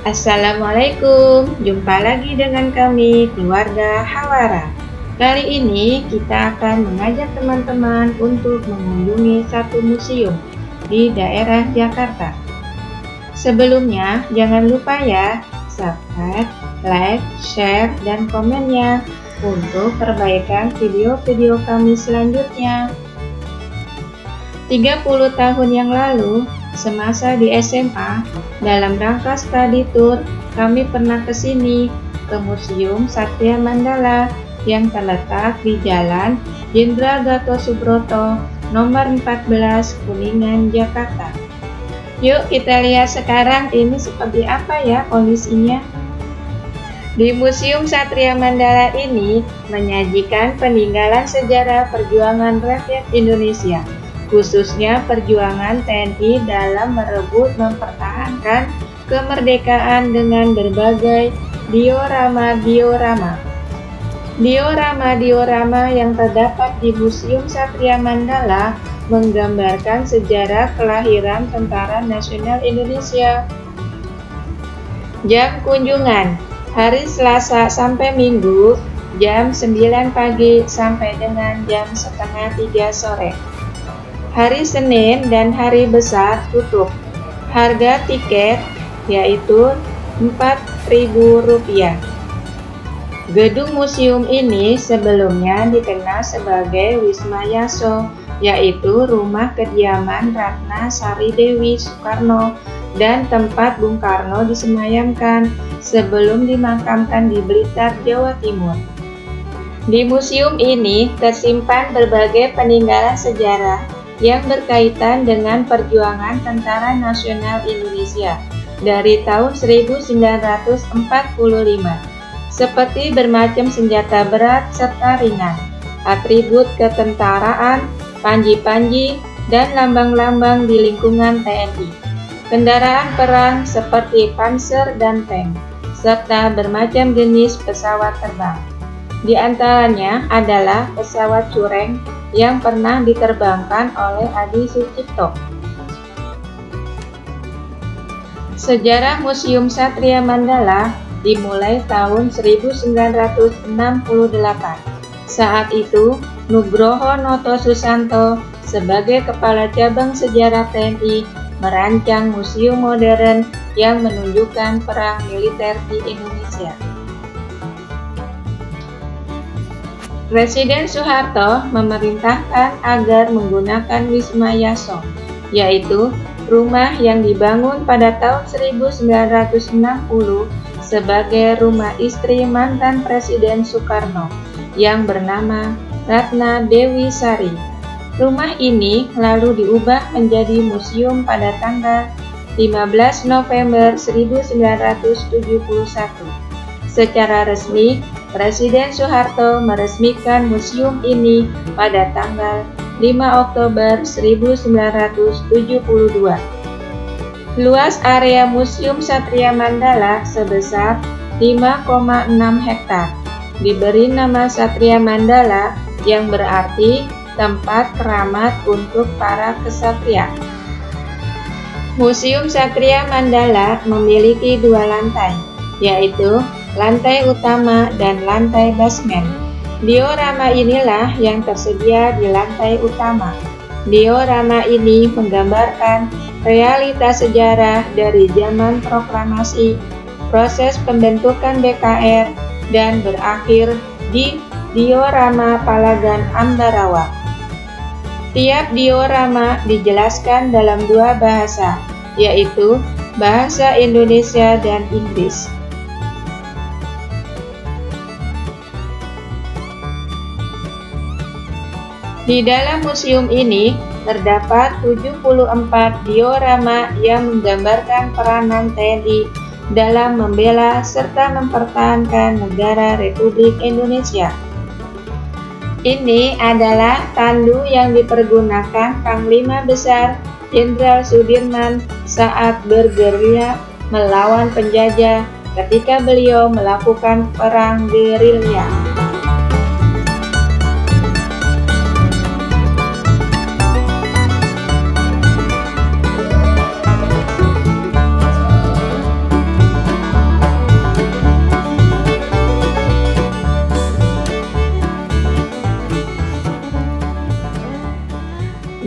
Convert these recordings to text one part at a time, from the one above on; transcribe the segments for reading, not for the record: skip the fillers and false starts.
Assalamualaikum, jumpa lagi dengan kami, keluarga Hawara. Kali ini kita akan mengajak teman-teman untuk mengunjungi satu museum di daerah Jakarta. Sebelumnya, jangan lupa ya, subscribe, like, share, dan komennya untuk perbaikan video-video kami selanjutnya. 30 tahun yang lalu, semasa di SMA, dalam rangka study tour, kami pernah ke sini, ke Museum Satria Mandala yang terletak di Jalan Jenderal Gatot Subroto, nomor 14, Kuningan, Jakarta. Yuk kita lihat sekarang ini seperti apa ya kondisinya. Di Museum Satria Mandala ini menyajikan peninggalan sejarah perjuangan rakyat Indonesia, khususnya perjuangan TNI dalam merebut mempertahankan kemerdekaan dengan berbagai diorama-diorama. Diorama-diorama yang terdapat di Museum Satria Mandala menggambarkan sejarah kelahiran Tentara Nasional Indonesia. Jam kunjungan, hari Selasa sampai Minggu, jam 9 pagi sampai dengan jam setengah 3 sore. Hari Senin dan hari besar tutup. Harga tiket yaitu Rp4.000. Gedung museum ini sebelumnya dikenal sebagai Wisma Yaso, yaitu rumah kediaman Ratna Sari Dewi Soekarno dan tempat Bung Karno disemayamkan sebelum dimakamkan di Blitar, Jawa Timur. Di museum ini tersimpan berbagai peninggalan sejarah yang berkaitan dengan perjuangan Tentara Nasional Indonesia dari tahun 1945, seperti bermacam senjata berat serta ringan, atribut ketentaraan, panji-panji, dan lambang-lambang di lingkungan TNI, kendaraan perang seperti panser dan tank, serta bermacam jenis pesawat terbang. Di antaranya adalah pesawat Cureng yang pernah diterbangkan oleh Adi Sucipto. Sejarah Museum Satria Mandala dimulai tahun 1968. Saat itu, Nugroho Noto Susanto sebagai Kepala Cabang Sejarah TNI merancang museum modern yang menunjukkan perang militer di Indonesia. Presiden Soeharto memerintahkan agar menggunakan Wisma Yaso, yaitu rumah yang dibangun pada tahun 1960 sebagai rumah istri mantan Presiden Soekarno yang bernama Ratna Dewi Sari. Rumah ini lalu diubah menjadi museum pada tanggal 15 November 1971. Secara resmi, Presiden Soeharto meresmikan museum ini pada tanggal 5 Oktober 1972. Luas area Museum Satria Mandala sebesar 5,6 hektar. Diberi nama Satria Mandala yang berarti tempat keramat untuk para kesatria. Museum Satria Mandala memiliki 2 lantai, yaitu lantai utama dan lantai basement. Diorama inilah yang tersedia di lantai utama. Diorama ini menggambarkan realitas sejarah dari zaman proklamasi, proses pembentukan BKR, dan berakhir di diorama Palagan Ambarawa. Tiap diorama dijelaskan dalam 2 bahasa, yaitu bahasa Indonesia dan Inggris. Di dalam museum ini terdapat 74 diorama yang menggambarkan peranan TNI dalam membela serta mempertahankan negara Republik Indonesia. Ini adalah tandu yang dipergunakan Panglima Besar Jenderal Sudirman saat bergerilya melawan penjajah ketika beliau melakukan perang gerilya.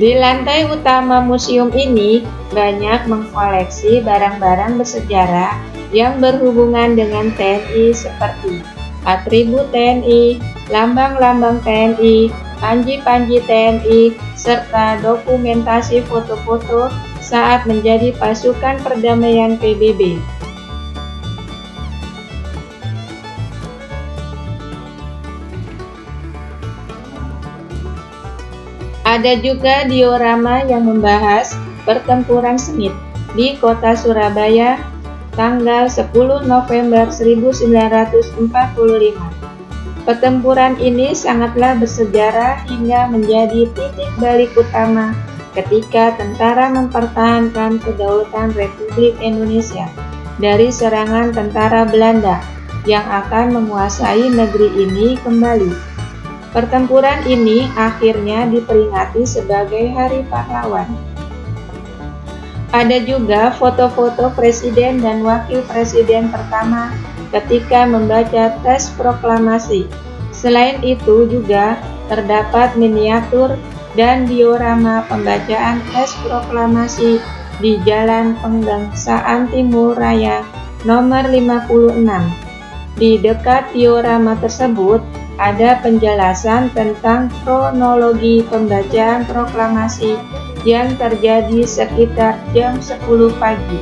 Di lantai utama museum ini banyak mengkoleksi barang-barang bersejarah yang berhubungan dengan TNI seperti atribut TNI, lambang-lambang TNI, panji-panji TNI, serta dokumentasi foto-foto saat menjadi pasukan perdamaian PBB. Ada juga diorama yang membahas pertempuran sengit di kota Surabaya tanggal 10 November 1945. Pertempuran ini sangatlah bersejarah hingga menjadi titik balik utama ketika tentara mempertahankan kedaulatan Republik Indonesia dari serangan tentara Belanda yang akan menguasai negeri ini kembali. Pertempuran ini akhirnya diperingati sebagai Hari Pahlawan. Ada juga foto-foto presiden dan wakil presiden pertama ketika membaca teks proklamasi. Selain itu juga terdapat miniatur dan diorama pembacaan teks proklamasi di Jalan Pegangsaan Timur Raya nomor 56. Di dekat diorama tersebut ada penjelasan tentang kronologi pembacaan proklamasi yang terjadi sekitar jam 10 pagi.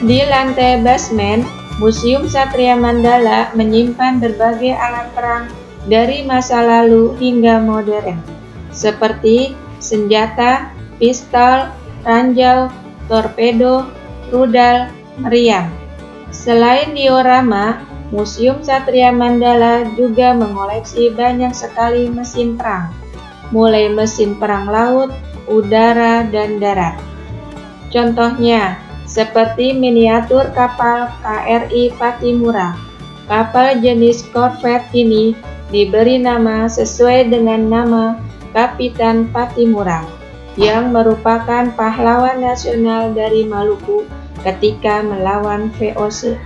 Di lantai basement, Museum Satria Mandala menyimpan berbagai alat perang dari masa lalu hingga modern, seperti senjata, pistol, ranjau, torpedo, rudal, meriam. Selain diorama, Museum Satria Mandala juga mengoleksi banyak sekali mesin perang, mulai mesin perang laut, udara, dan darat. Contohnya, seperti miniatur kapal KRI Pattimura. Kapal jenis korvet ini diberi nama sesuai dengan nama Kapitan Pattimura, yang merupakan pahlawan nasional dari Maluku ketika melawan VOC.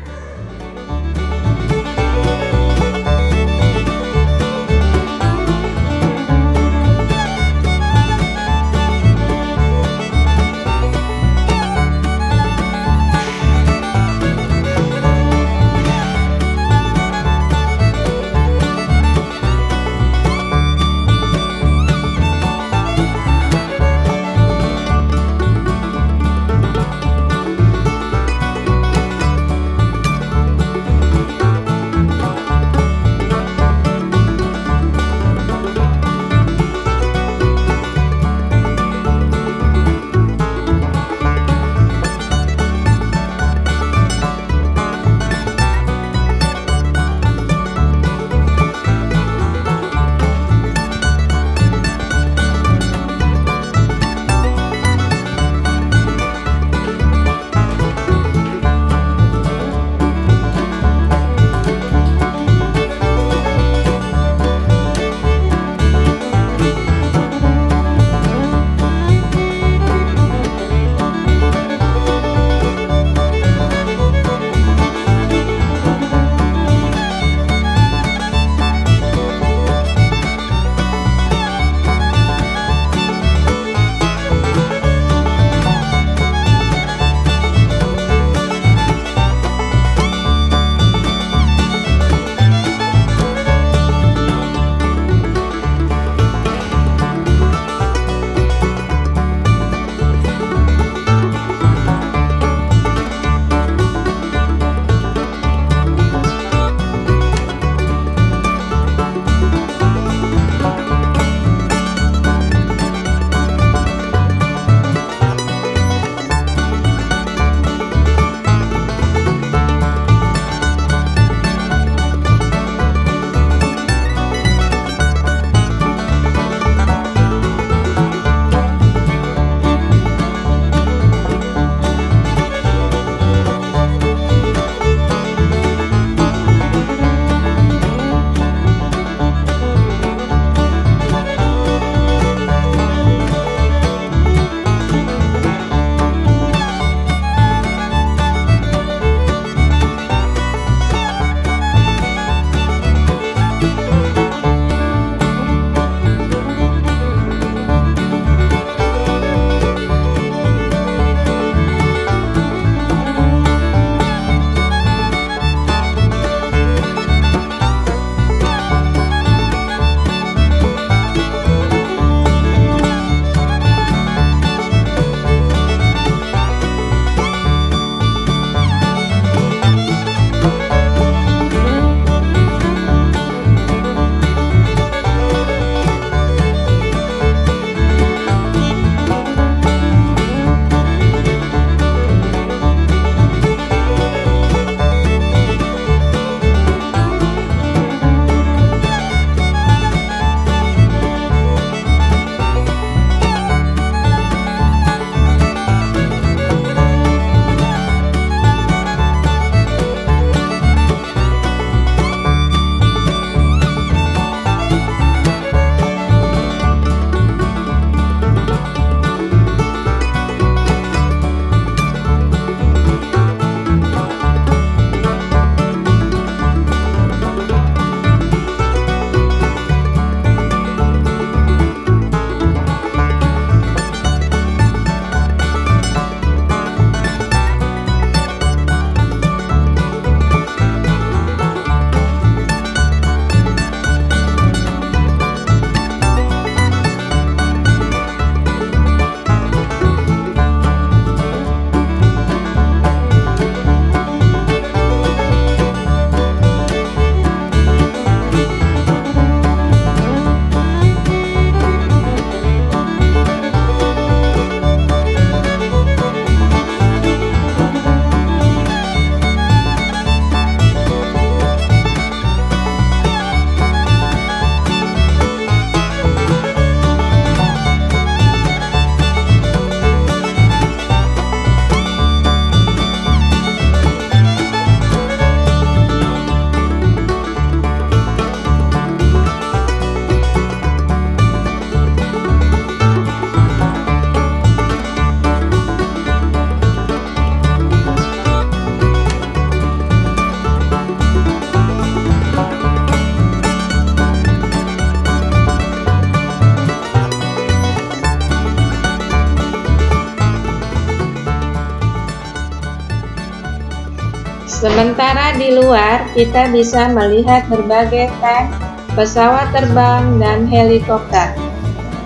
Sementara di luar kita bisa melihat berbagai tank, pesawat terbang, dan helikopter.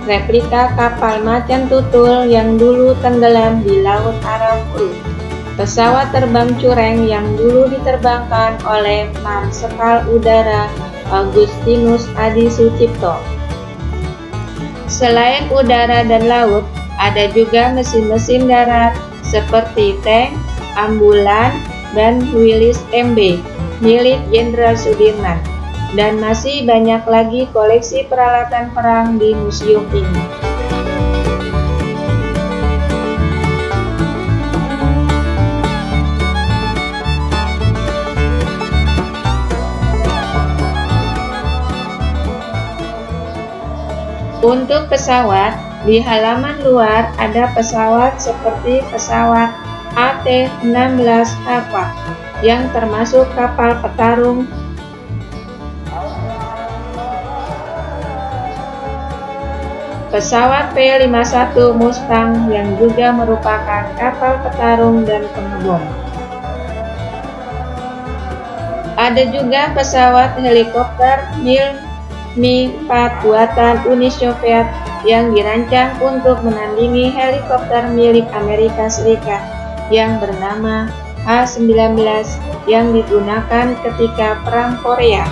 Replika kapal macan tutul yang dulu tenggelam di Laut Arafura. Pesawat terbang cureng yang dulu diterbangkan oleh Marsekal Udara Agustinus Adi Sucipto. Selain udara dan laut, ada juga mesin-mesin darat seperti tank, ambulan, dan Willys MB milik Jenderal Sudirman. Dan masih banyak lagi koleksi peralatan perang di museum ini. Untuk pesawat, di halaman luar ada pesawat seperti pesawat AT-16 Harvard yang termasuk kapal petarung, pesawat P-51 Mustang yang juga merupakan kapal petarung dan pengebom. Ada juga pesawat helikopter Mi-4 buatan Uni Soviet yang dirancang untuk menandingi helikopter milik Amerika Serikat yang bernama H-19 yang digunakan ketika Perang Korea.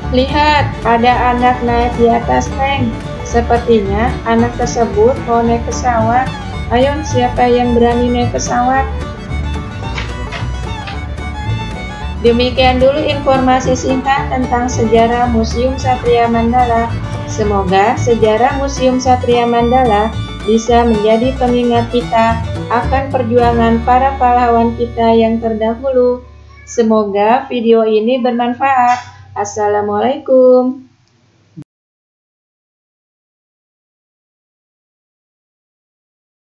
Lihat, ada anak naik di atas tank. Sepertinya anak tersebut mau naik pesawat. Ayo, siapa yang berani naik pesawat? Demikian dulu informasi singkat tentang sejarah Museum Satria Mandala. Semoga sejarah Museum Satria Mandala bisa menjadi pengingat kita akan perjuangan para pahlawan kita yang terdahulu. Semoga video ini bermanfaat. Assalamualaikum.